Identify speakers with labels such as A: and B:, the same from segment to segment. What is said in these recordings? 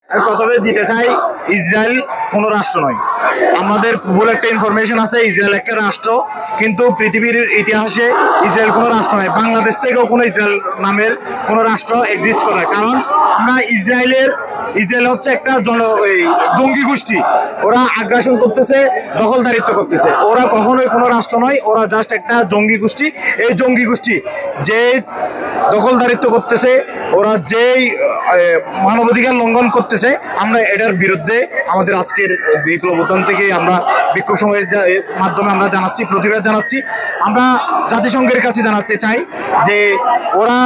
A: আমি প্রথমে দিতে চাই, ইসরায়েল কোনো রাষ্ট্র নয়। আমাদের ভুল একটা ইনফরমেশন আছে, ইসরায়েল একটা রাষ্ট্র, কিন্তু পৃথিবীর ইতিহাসে ইসরায়েল কোনো রাষ্ট্র নয়। বাংলাদেশ থেকেও কোনো ইসরায়েল নামের কোনো রাষ্ট্র এক্সিস্ট করে না। কারণ আমরা ইসরায়েল হচ্ছে একটা জঙ্গি গোষ্ঠী। ওরা আগ্রাসন করতেছে, দখলদারিত্ব করতেছে। ওরা কখনোই কোনো রাষ্ট্র নয়, ওরা জাস্ট একটা জঙ্গি গোষ্ঠী। এই জঙ্গি গোষ্ঠী যে দখলদারিত্ব করতেছে, ওরা যেই মানবাধিকার লঙ্ঘন করতেছে, আমরা এটার বিরুদ্ধে আমাদের আজকের বিপ্লব উদ্যান থেকে আমরা বিক্ষোভ সমাবেশের মাধ্যমে আমরা জানাচ্ছি, প্রতিবাদ জানাচ্ছি। আমরা জাতিসংঘের কাছে জানাতে চাই যে ওরা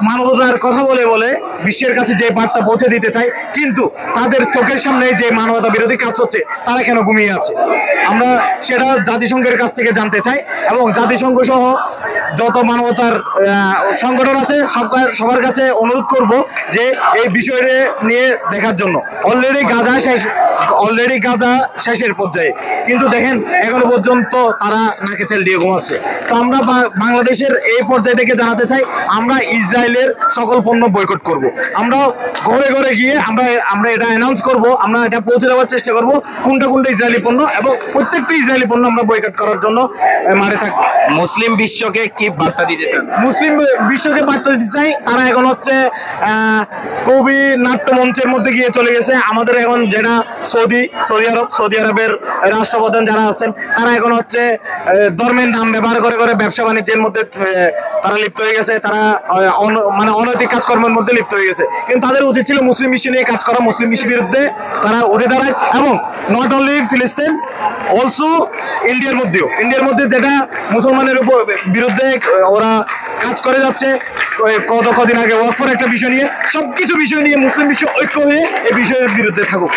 A: মানবতার কথা বলে বলে বিশ্বের কাছে যে বার্তা পৌঁছে দিতে চায়, কিন্তু তাদের চোখের সামনে যে মানবতা বিরোধী কাজ হচ্ছে তারা কেন ঘুমিয়ে আছে, আমরা সেটা জাতিসংঘের কাছ থেকে জানতে চাই। এবং জাতিসংঘ সহ যত মানবতার সংগঠন আছে সবার কাছে অনুরোধ করব যে এই বিষয়টা নিয়ে দেখার জন্য। অলরেডি গাজা শেষের পর্যায়ে, কিন্তু দেখেন এখনো পর্যন্ত তারা নাকে তেল দিয়ে ঘুমাচ্ছে। তো আমরা বাংলাদেশের এই পর্যায় থেকে জানাতে চাই, আমরা ইসরায়েলের সকল পণ্য বয়কট করব। আমরা ঘরে ঘরে গিয়ে আমরা এটা অ্যানাউন্স করব, আমরা এটা পৌঁছে দেওয়ার চেষ্টা করব কোনটা ইসরায়েলি পণ্য, এবং প্রত্যেকটা ইসরায়েলি পণ্য আমরা বয়কট করার জন্য মাঠে থাকবো।
B: মুসলিম বিশ্বকে কি বার্তা দিতে চান?
A: মুসলিম বিশ্বকে বার্তা দিতে চাই, তারা এখন হচ্ছে কবি নাট্য মঞ্চের মধ্যে গিয়ে চলে গেছে। আমাদের এখন যেটা সৌদি আরবের রাষ্ট্রপ্রধান যারা আছেন, তারা এখন হচ্ছে ধর্মের নাম ব্যবহার করে করে ব্যবসা বাণিজ্যের মধ্যে তারা লিপ্ত হয়ে গেছে। তারা মানে অনৈতিক কাজকর্মের মধ্যে লিপ্ত হয়ে গেছে। কিন্তু তাদের উচিত ছিল মুসলিম বিশ্ব নিয়ে কাজ করা, মুসলিম বিশ্বের বিরুদ্ধে তারা উঠে দাঁড়ায়। এবং নট অনলি ফিলিস্তিন, অলসো ইন্ডিয়ার মধ্যে যেটা মুসলমানের বিরুদ্ধে ওরা কাজ করে যাচ্ছে, কদিন আগে ওয়াকফের একটা বিষয় নিয়ে, সবকিছু বিষয় নিয়ে মুসলিম বিশ্ব ঐক্য হয়ে এই বিষয়ের বিরুদ্ধে থাকুক।